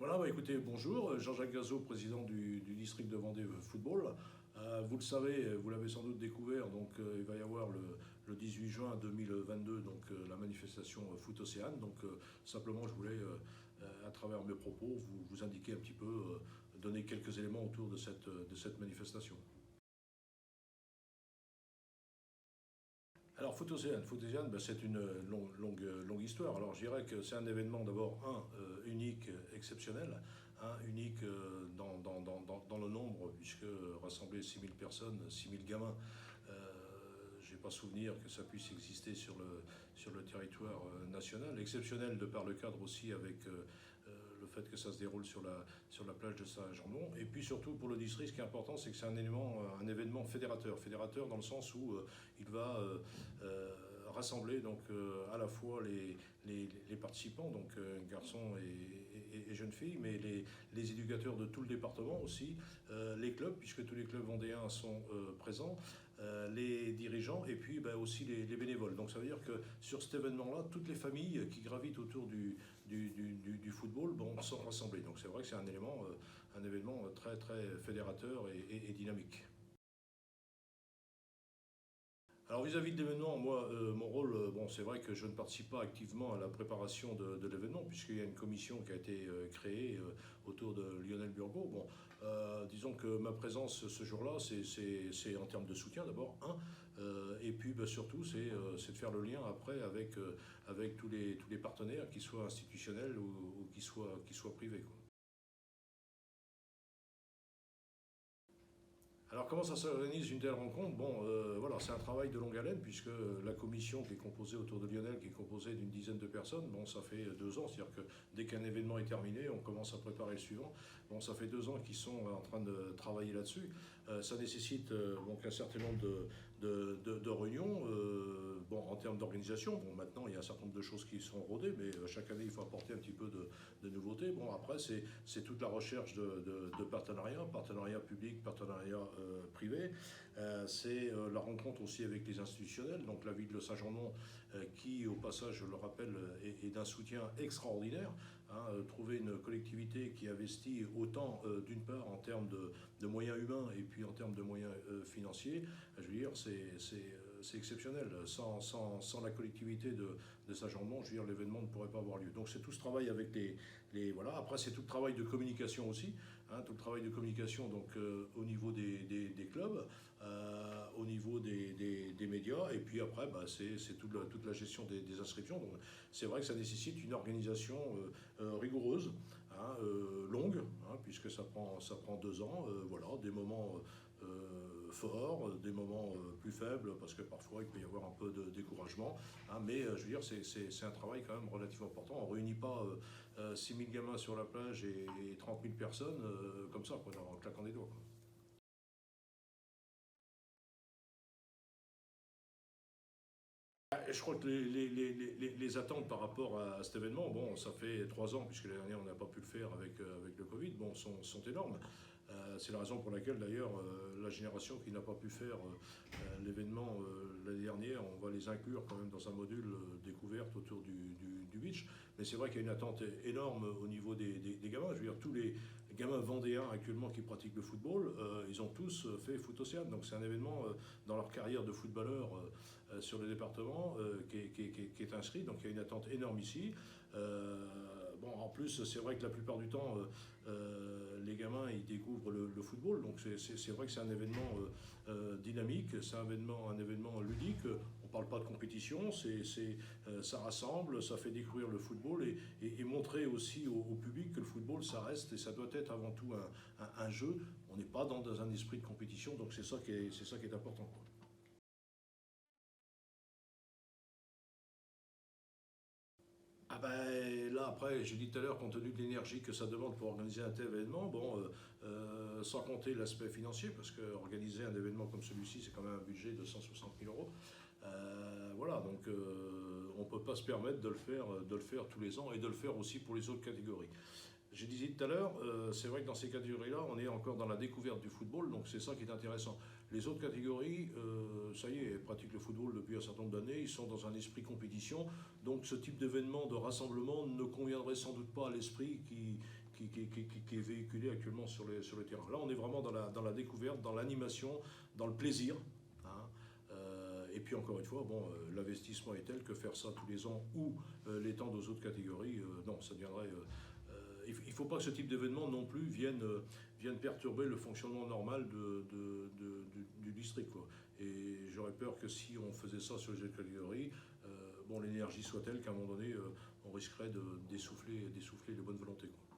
Voilà, bah écoutez, bonjour, Jean-Jacques Gazot, président du district de Vendée Football. Vous le savez, vous l'avez sans doute découvert, donc il va y avoir le 18 juin 2022 donc, la manifestation Foot Océane. Donc simplement, je voulais, à travers mes propos, vous indiquer un petit peu, donner quelques éléments autour de cette manifestation. Alors, Foot Océane, ben, c'est une longue histoire. Alors, je dirais que c'est un événement d'abord, unique, exceptionnel, unique dans le nombre, puisque rassembler 6000 personnes, 6000 gamins, j'ai pas souvenir que ça puisse exister sur le territoire national. Exceptionnel de par le cadre aussi avec le fait que ça se déroule sur la plage de Saint-Germont. Et puis surtout pour le district, ce qui est important, c'est que c'est un événement fédérateur. Fédérateur dans le sens où il va rassembler donc, à la fois les participants, donc garçons et jeunes filles, mais les éducateurs de tout le département aussi, les clubs, puisque tous les clubs vendéens sont présents, les dirigeants et puis ben, aussi les bénévoles. Donc ça veut dire que sur cet événement-là, toutes les familles qui gravitent autour du football bon, sont rassemblées. Donc c'est vrai que c'est un événement très très fédérateur et dynamique. Alors vis-à-vis de l'événement, moi, mon rôle, bon, c'est vrai que je ne participe pas activement à la préparation de l'événement, puisqu'il y a une commission qui a été créée autour de Lionel Burgot. Bon, disons que ma présence ce jour-là, c'est en termes de soutien d'abord, et puis bah, surtout, c'est de faire le lien après avec tous les partenaires, qu'ils soient institutionnels ou qu'ils soient privés, quoi. Alors comment ça s'organise une telle rencontre? Bon, voilà, c'est un travail de longue haleine puisque la commission qui est composée autour de Lionel, qui est composée d'une dizaine de personnes, bon, ça fait 2 ans, c'est-à-dire que dès qu'un événement est terminé, on commence à préparer le suivant. Bon, ça fait 2 ans qu'ils sont en train de travailler là-dessus. Ça nécessite donc un certain nombre de réunions. Bon, en termes d'organisation, bon, maintenant il y a un certain nombre de choses qui sont rodées, mais chaque année il faut apporter un petit peu de nouveautés. Bon, après c'est toute la recherche de partenariat public, partenariat privé. C'est la rencontre aussi avec les institutionnels, donc la ville de Saint-Germain, qui au passage, je le rappelle, est d'un soutien extraordinaire. Trouver une collectivité qui investit autant, d'une part en termes de moyens humains et puis en termes de moyens financiers, je veux dire, c'est exceptionnel. Sans la collectivité de Saint-Germain, je veux dire, l'événement ne pourrait pas avoir lieu. Donc c'est tout ce travail avec voilà. Après, c'est tout le travail de communication aussi, tout le travail de communication donc, au niveau des clubs, au niveau des médias, et puis après, bah, c'est toute la gestion des inscriptions. Donc c'est vrai que ça nécessite une organisation rigoureuse, longue, puisque ça prend 2 ans, voilà, des moments forts, des moments plus faibles, parce que parfois il peut y avoir un peu de découragement, mais je veux dire, c'est un travail quand même relativement important. On ne réunit pas 6000 gamins sur la plage et 30 000 personnes comme ça, quoi, en claquant des doigts, quoi. Je crois que les attentes par rapport à cet événement, bon, ça fait 3 ans, puisque l'année dernière on n'a pas pu le faire avec le Covid, bon, sont énormes. C'est la raison pour laquelle d'ailleurs la génération qui n'a pas pu faire l'événement l'année dernière, on va les inclure quand même dans un module découverte autour du beach. Mais c'est vrai qu'il y a une attente énorme au niveau des gamins. Je veux dire, tous les gamins vendéens actuellement qui pratiquent le football, ils ont tous fait Foot Océane. Donc c'est un événement dans leur carrière de footballeur sur le département qui est inscrit. Donc il y a une attente énorme ici. Bon, en plus, c'est vrai que la plupart du temps, les gamins, ils découvrent le football. Donc c'est vrai que c'est un événement dynamique, c'est un événement ludique. On ne parle pas de compétition, ça rassemble, ça fait découvrir le football et montrer aussi au public que le football, ça reste et ça doit être avant tout un jeu. On n'est pas dans un esprit de compétition, donc c'est ça qui est important, quoi. Ah ben là après, j'ai dit tout à l'heure, compte tenu de l'énergie que ça demande pour organiser un tel événement, bon, sans compter l'aspect financier, parce que organiser un événement comme celui-ci, c'est quand même un budget de 160 000 euros. Voilà, donc on ne peut pas se permettre de le faire tous les ans et de le faire aussi pour les autres catégories. Je disais tout à l'heure, c'est vrai que dans ces catégories-là, on est encore dans la découverte du football, donc c'est ça qui est intéressant. Les autres catégories, ça y est, pratiquent le football depuis un certain nombre d'années, ils sont dans un esprit compétition, donc ce type d'événement, de rassemblement ne conviendrait sans doute pas à l'esprit qui est véhiculé actuellement sur le terrain. Là, on est vraiment dans la découverte, dans l'animation, dans le plaisir. Hein. Et puis encore une fois, bon, l'investissement est tel que faire ça tous les ans ou l'étendre aux autres catégories, non, ça deviendrait... il ne faut pas que ce type d'événement non plus vienne perturber le fonctionnement normal du district, quoi. Et j'aurais peur que si on faisait ça sur les autres catégories, bon, l'énergie soit telle qu'à un moment donné, on risquerait d'essouffler les bonnes volontés, quoi.